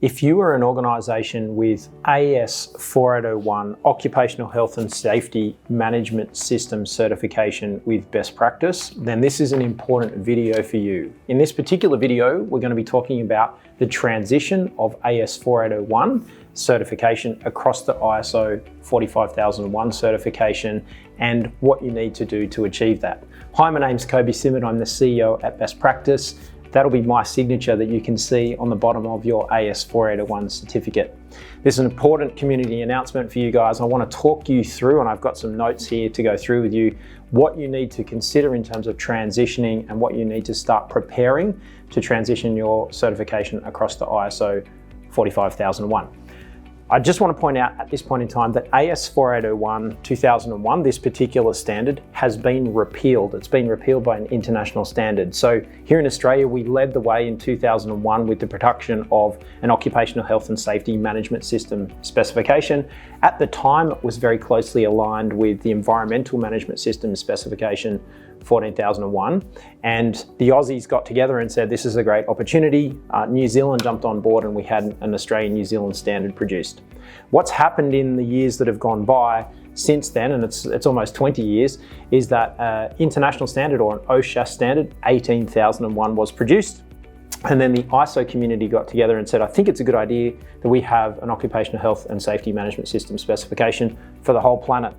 If you are an organisation with AS 4801 Occupational Health and Safety Management System certification with best practice, then this is an important video for you. In this particular video, we're going to be talking about the transition of AS 4801 certification across the ISO 45001 certification and what you need to do to achieve that. Hi, my name's Kobi Simmat. I'm the CEO at Best Practice. That'll be my signature that you can see on the bottom of your AS 4801 certificate. This is an important community announcement for you guys. I want to talk you through, and I've got some notes here to go through with you, what you need to consider in terms of transitioning and what you need to start preparing to transition your certification across to ISO 45001. I just want to point out at this point in time that AS 4801-2001, this particular standard, has been repealed. It's been repealed by an international standard. So here in Australia, we led the way in 2001 with the production of an occupational health and safety management system specification. At the time, it was very closely aligned with the environmental management system specification 14001, and the Aussies got together and said this is a great opportunity. New Zealand jumped on board and we had an Australian-New Zealand standard produced. What's happened in the years that have gone by since then, and it's almost 20 years, is that international standard, or an OSHA standard 18001, was produced. And then the ISO community got together and said, I think it's a good idea that we have an occupational health and safety management system specification for the whole planet.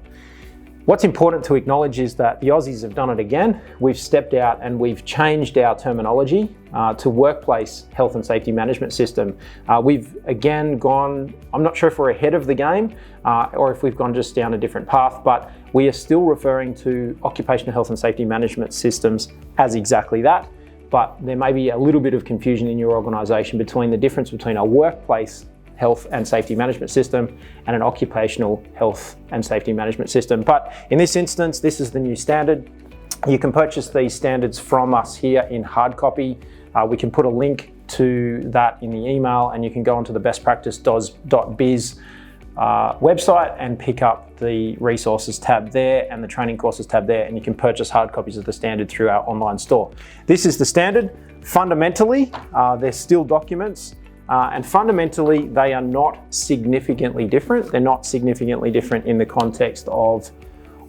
What's important to acknowledge is that the Aussies have done it again. We've stepped out and we've changed our terminology to workplace health and safety management system. We've again gone, I'm not sure if we're ahead of the game or if we've gone just down a different path, but we are still referring to occupational health and safety management systems as exactly that. But there may be a little bit of confusion in your organisation between the difference between a workplace health and safety management system and an occupational health and safety management system. But in this instance, this is the new standard. You can purchase these standards from us here in hard copy. We can put a link to that in the email, and you can go onto the bestpractice.biz website and pick up the resources tab there and the training courses tab there, and you can purchase hard copies of the standard through our online store. This is the standard. Fundamentally, they're still documents. And fundamentally, they are not significantly different. They're not significantly different in the context of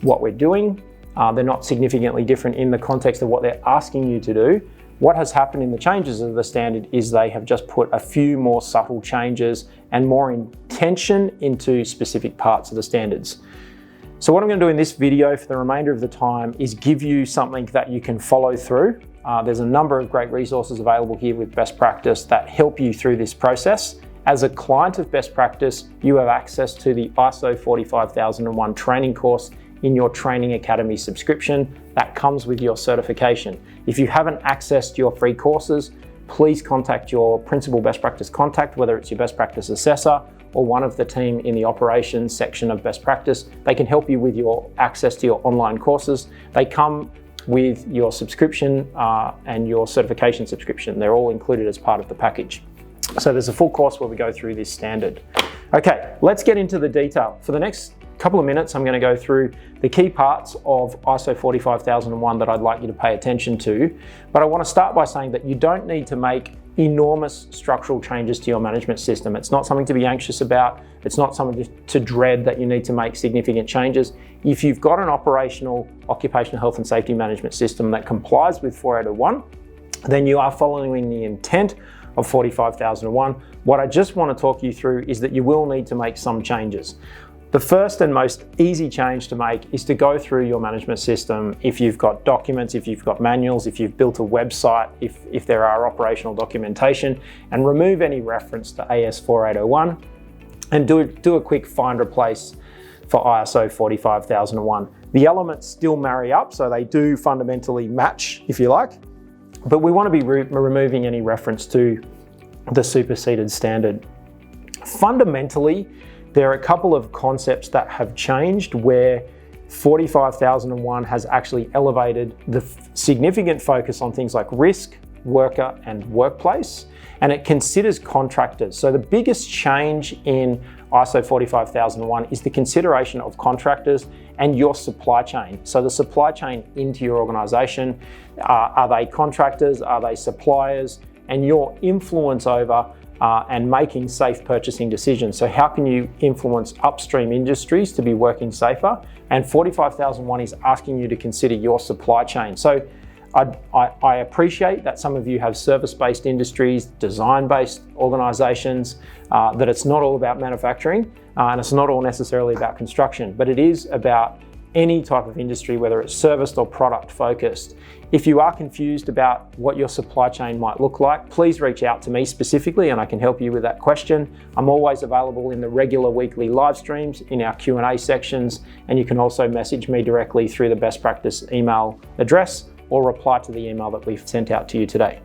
what we're doing. They're not significantly different in the context of what they're asking you to do. What has happened in the changes of the standard is they have just put a few more subtle changes and more intention into specific parts of the standards. So what I'm going to do in this video for the remainder of the time is give you something that you can follow through. There's a number of great resources available here with Best Practice that help you through this process. As a client of Best Practice, you have access to the ISO 45001 training course in your Training Academy subscription that comes with your certification. If you haven't accessed your free courses, please contact your principal Best Practice contact, whether it's your Best Practice assessor or one of the team in the operations section of Best Practice. They can help you with your access to your online courses. They come with your subscription and your certification subscription. They're all included as part of the package. So there's a full course where we go through this standard. Okay, let's get into the detail. For the next couple of minutes, I'm going to go through the key parts of ISO 45001 that I'd like you to pay attention to. But I want to start by saying that you don't need to make enormous structural changes to your management system. It's not something to be anxious about. It's not something to dread that you need to make significant changes. If you've got an operational occupational health and safety management system that complies with 4801, then you are following the intent of 45001. What I just want to talk you through is that you will need to make some changes. The first and most easy change to make is to go through your management system. If you've got documents, if you've got manuals, if you've built a website, if there are operational documentation, and remove any reference to AS 4801 and do a quick find replace for ISO 45001. The elements still marry up, so they do fundamentally match, if you like, but we want to be removing any reference to the superseded standard. Fundamentally, there are a couple of concepts that have changed where 45001 has actually elevated the significant focus on things like risk, worker, and workplace, and it considers contractors. So the biggest change in ISO 45001 is the consideration of contractors and your supply chain. So the supply chain into your organization, are they contractors, are they suppliers, and your influence over and making safe purchasing decisions. So how can you influence upstream industries to be working safer? And 45,001 is asking you to consider your supply chain. So I appreciate that some of you have service-based industries, design-based organisations, that it's not all about manufacturing and it's not all necessarily about construction, but it is about any type of industry, whether it's service or product focused. If you are confused about what your supply chain might look like, please reach out to me specifically and I can help you with that question. I'm always available in the regular weekly live streams, in our Q&A sections, and you can also message me directly through the best practice email address or reply to the email that we've sent out to you today.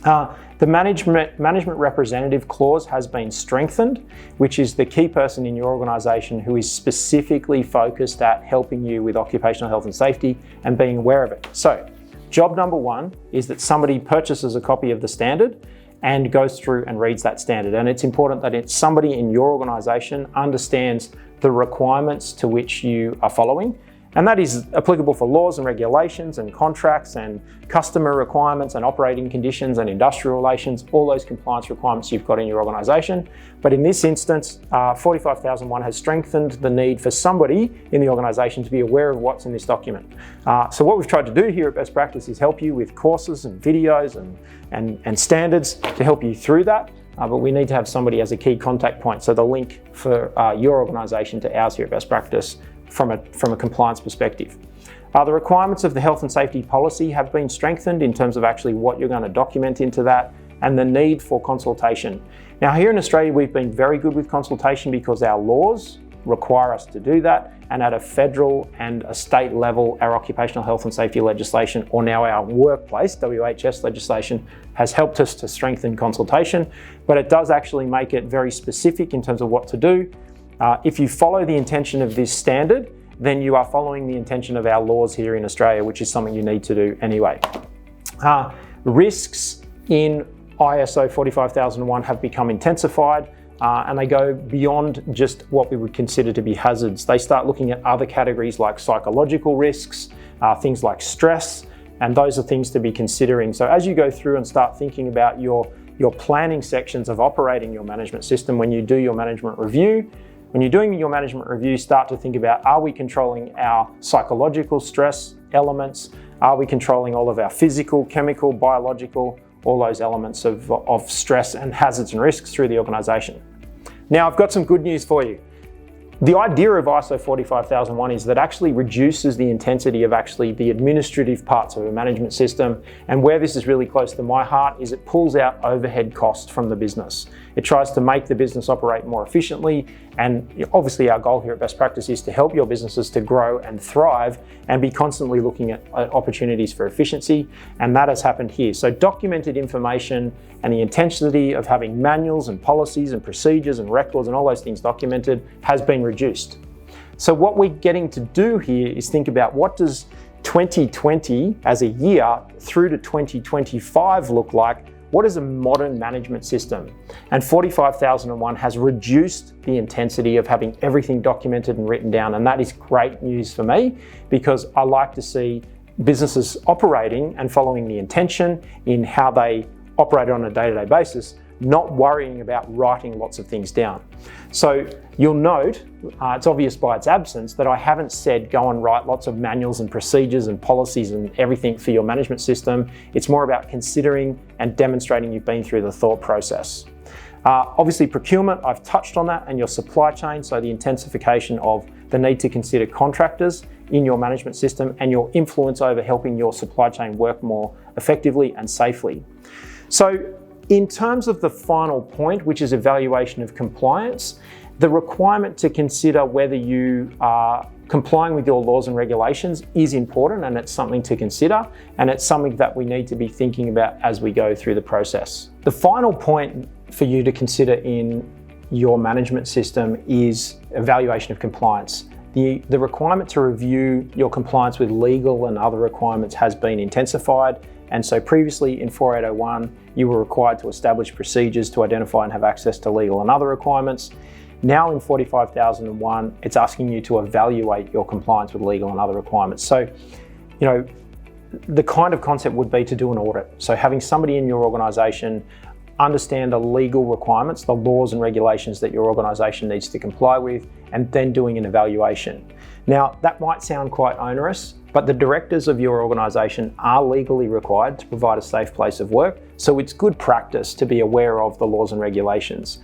The management representative clause has been strengthened, which is the key person in your organisation who is specifically focused at helping you with occupational health and safety and being aware of it. So, job number one is that somebody purchases a copy of the standard and goes through and reads that standard. And it's important that somebody in your organisation understands the requirements to which you are following. And that is applicable for laws and regulations and contracts and customer requirements and operating conditions and industrial relations, all those compliance requirements you've got in your organisation. But in this instance, 45,001 has strengthened the need for somebody in the organisation to be aware of what's in this document. So what we've tried to do here at Best Practice is help you with courses and videos and standards to help you through that. But we need to have somebody as a key contact point. So the link for your organisation to ours here at Best Practice from a compliance perspective. The requirements of the health and safety policy have been strengthened in terms of actually what you're going to document into that and the need for consultation. Now here in Australia, we've been very good with consultation because our laws require us to do that, and at a federal and a state level, our occupational health and safety legislation, or now our workplace, WHS legislation, has helped us to strengthen consultation, but it does actually make it very specific in terms of what to do. If you follow the intention of this standard, then you are following the intention of our laws here in Australia, which is something you need to do anyway. Risks in ISO 45001 have become intensified and they go beyond just what we would consider to be hazards. They start looking at other categories like psychological risks, things like stress, and those are things to be considering. So as you go through and start thinking about your planning sections of operating your management system, when you do your management review, when you're doing your management review, start to think about, are we controlling our psychological stress elements? Are we controlling all of our physical, chemical, biological, all those elements of stress and hazards and risks through the organisation? Now, I've got some good news for you. The idea of ISO 45001 is that actually reduces the intensity of actually the administrative parts of a management system, and where this is really close to my heart is it pulls out overhead costs from the business. It tries to make the business operate more efficiently, and obviously our goal here at Best Practice is to help your businesses to grow and thrive and be constantly looking at opportunities for efficiency, and that has happened here. So documented information and the intensity of having manuals and policies and procedures and records and all those things documented has been reduced. So what we're getting to do here is think about, what does 2020 as a year through to 2025 look like? What is a modern management system? And 45,001 has reduced the intensity of having everything documented and written down, and that is great news for me because I like to see businesses operating and following the intention in how they operate on a day-to-day basis, not worrying about writing lots of things down. So you'll note, it's obvious by its absence, that I haven't said go and write lots of manuals and procedures and policies and everything for your management system. It's more about considering and demonstrating you've been through the thought process. Obviously procurement, I've touched on that, and your supply chain, so the intensification of the need to consider contractors in your management system and your influence over helping your supply chain work more effectively and safely. So in terms of the final point, which is evaluation of compliance, the requirement to consider whether you are complying with your laws and regulations is important, and it's something to consider, and it's something that we need to be thinking about as we go through the process. The final point for you to consider in your management system is evaluation of compliance. The requirement to review your compliance with legal and other requirements has been intensified. And so previously in 4801, you were required to establish procedures to identify and have access to legal and other requirements. Now in 45,001, it's asking you to evaluate your compliance with legal and other requirements. So, the kind of concept would be to do an audit. So having somebody in your organisation understand the legal requirements, the laws and regulations that your organisation needs to comply with, and then doing an evaluation. Now, that might sound quite onerous, but the directors of your organisation are legally required to provide a safe place of work, so it's good practice to be aware of the laws and regulations.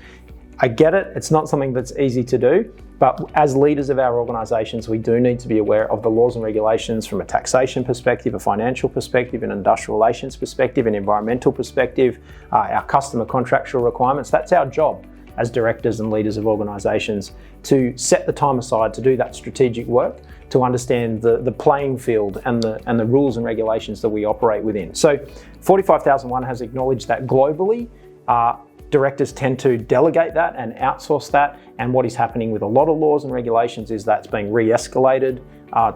I get it, it's not something that's easy to do, but as leaders of our organisations, we do need to be aware of the laws and regulations from a taxation perspective, a financial perspective, an industrial relations perspective, an environmental perspective, our customer contractual requirements. That's our job as directors and leaders of organisations, to set the time aside to do that strategic work, to understand the playing field and the rules and regulations that we operate within. So 45001 has acknowledged that globally. Directors tend to delegate that and outsource that, and what is happening with a lot of laws and regulations is that's being re-escalated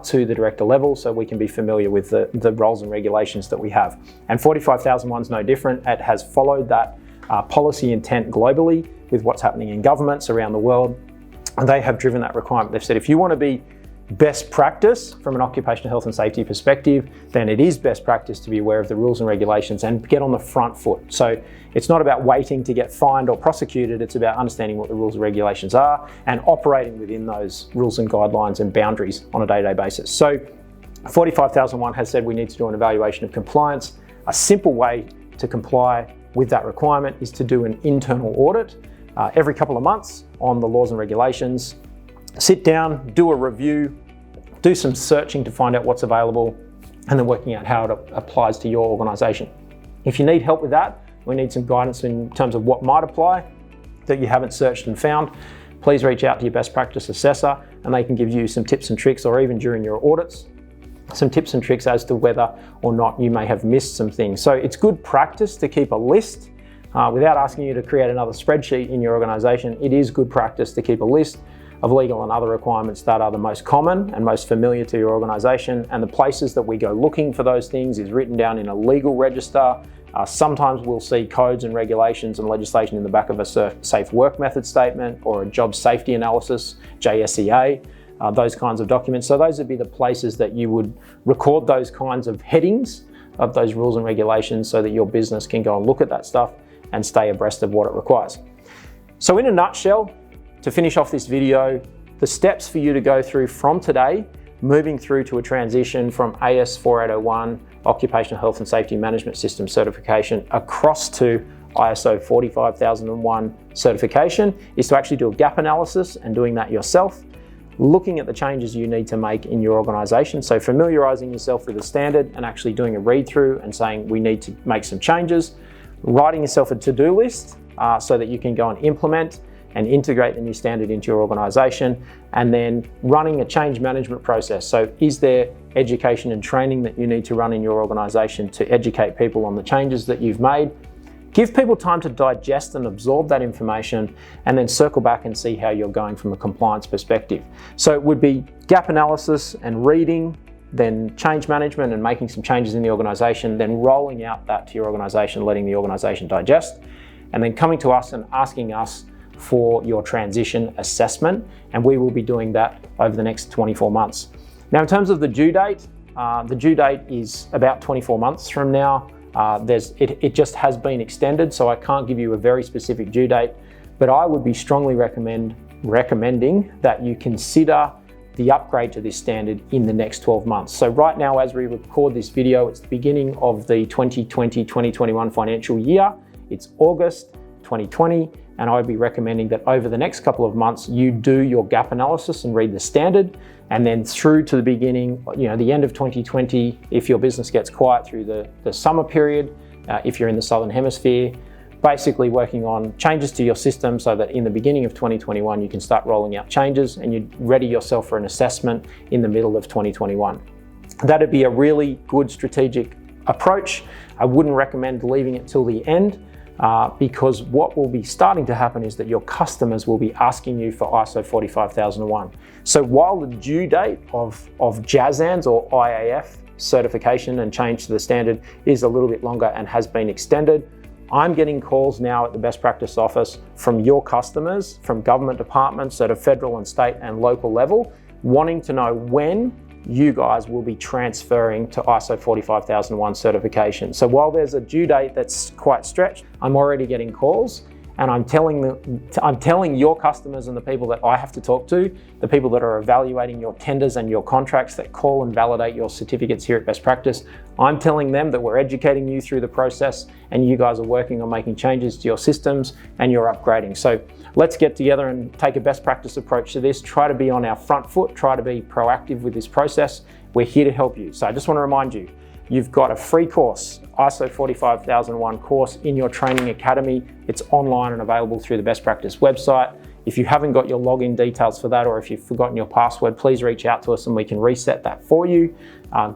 to the director level, so we can be familiar with the roles and regulations that we have. And 45001 is no different. It has followed that policy intent globally with what's happening in governments around the world, and they have driven that requirement. They've said if you want to be best practice from an occupational health and safety perspective, then it is best practice to be aware of the rules and regulations and get on the front foot. So it's not about waiting to get fined or prosecuted, it's about understanding what the rules and regulations are and operating within those rules and guidelines and boundaries on a day-to-day basis. So 45001 has said we need to do an evaluation of compliance. A simple way to comply with that requirement is to do an internal audit every couple of months on the laws and regulations. Sit down, do a review, do some searching to find out what's available, and then working out how it applies to your organisation. If you need help with that, we need some guidance in terms of what might apply that you haven't searched and found, please reach out to your best practice assessor and they can give you some tips and tricks, or even during your audits, some tips and tricks as to whether or not you may have missed some things. So it's good practice to keep a list without asking you to create another spreadsheet in your organisation. It is good practice to keep a list of legal and other requirements that are the most common and most familiar to your organisation, and the places that we go looking for those things is written down in a legal register. Sometimes we'll see codes and regulations and legislation in the back of a safe work method statement or a job safety analysis, JSEA, those kinds of documents. So those would be the places that you would record those kinds of headings of those rules and regulations so that your business can go and look at that stuff and stay abreast of what it requires. So in a nutshell, to finish off this video, the steps for you to go through from today, moving through to a transition from AS 4801 Occupational Health and Safety Management System certification across to ISO 45001 certification, is to actually do a gap analysis and doing that yourself, looking at the changes you need to make in your organisation. So familiarising yourself with the standard and actually doing a read through and saying we need to make some changes, writing yourself a to-do list so that you can go and implement and integrate the new standard into your organisation, and then running a change management process. So is there education and training that you need to run in your organisation to educate people on the changes that you've made? Give people time to digest and absorb that information, and then circle back and see how you're going from a compliance perspective. So it would be gap analysis and reading, then change management and making some changes in the organisation, then rolling out that to your organisation, letting the organisation digest, and then coming to us and asking us for your transition assessment, and we will be doing that over the next 24 months. Now, in terms of the due date is about 24 months from now. It just has been extended, so I can't give you a very specific due date, but I would be strongly recommending that you consider the upgrade to this standard in the next 12 months. So right now, as we record this video, it's the beginning of the 2020-2021 financial year. It's August 2020. And I would be recommending that over the next couple of months, you do your gap analysis and read the standard, and then through to the beginning, the end of 2020, if your business gets quiet through the summer period, if you're in the Southern Hemisphere, basically working on changes to your system so that in the beginning of 2021, you can start rolling out changes and you ready yourself for an assessment in the middle of 2021. That'd be a really good strategic approach. I wouldn't recommend leaving it till the end. Because what will be starting to happen is that your customers will be asking you for ISO 45001. So while the due date of JASANS or IAF certification and change to the standard is a little bit longer and has been extended, I'm getting calls now at the Best Practice Office from your customers, from government departments at a federal and state and local level, wanting to know when you guys will be transferring to ISO 45001 certification. So while there's a due date that's quite stretched, I'm already getting calls, and I'm telling your customers and the people that I have to talk to, the people that are evaluating your tenders and your contracts that call and validate your certificates here at Best Practice, I'm telling them that we're educating you through the process and you guys are working on making changes to your systems and you're upgrading. So let's get together and take a best practice approach to this. Try to be on our front foot, try to be proactive with this process. We're here to help you. So I just want to remind you, you've got a free course, ISO 45001 course in your training academy. It's online and available through the Best Practice website. If you haven't got your login details for that, or if you've forgotten your password, please reach out to us and we can reset that for you,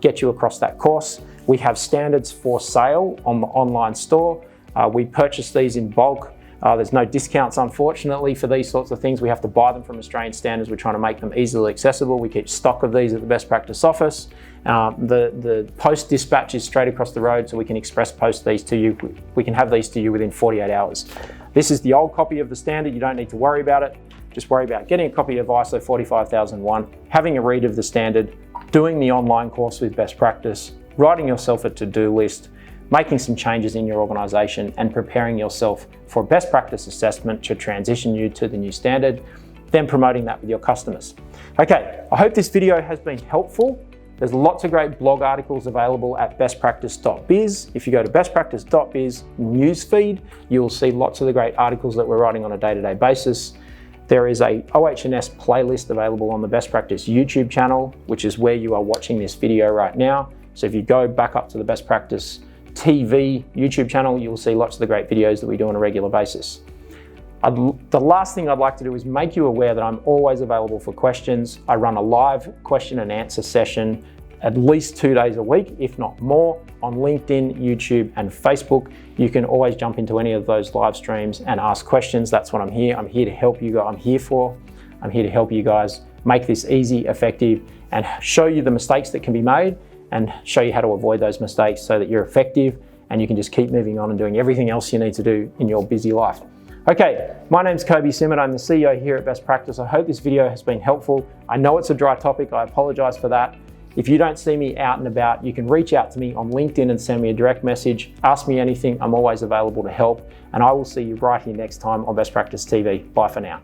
get you across that course. We have standards for sale on the online store. We purchase these in bulk. There's no discounts, unfortunately, for these sorts of things. We have to buy them from Australian standards. We're trying to make them easily accessible. We keep stock of these at the Best Practice office. The post dispatch is straight across the road, so we can express post these to you. We can have these to you within 48 hours. This is the old copy of the standard. You don't need to worry about it. Just worry about getting a copy of ISO 45001, having a read of the standard, doing the online course with Best Practice, writing yourself a to-do list, making some changes in your organisation and preparing yourself for best practice assessment to transition you to the new standard, then promoting that with your customers. Okay, I hope this video has been helpful. There's lots of great blog articles available at bestpractice.biz. If you go to bestpractice.biz newsfeed, you'll see lots of the great articles that we're writing on a day-to-day basis. There is a OH&S playlist available on the Best Practice YouTube channel, which is where you are watching this video right now. So if you go back up to the Best Practice TV YouTube channel, you'll see lots of the great videos that we do on a regular basis. The last thing I'd like to do is make you aware that I'm always available for questions. I run a live question and answer session at least 2 days a week, if not more, on LinkedIn, YouTube, and Facebook. You can always jump into any of those live streams and ask questions. That's what I'm here. I'm here to help you guys. I'm here to help you guys make this easy, effective, and show you the mistakes that can be made and show you how to avoid those mistakes so that you're effective and you can just keep moving on and doing everything else you need to do in your busy life. Okay, my name's Kobi Simmat. I'm the CEO here at Best Practice. I hope this video has been helpful. I know it's a dry topic. I apologize for that. If you don't see me out and about, you can reach out to me on LinkedIn and send me a direct message. Ask me anything. I'm always available to help. And I will see you right here next time on Best Practice TV. Bye for now.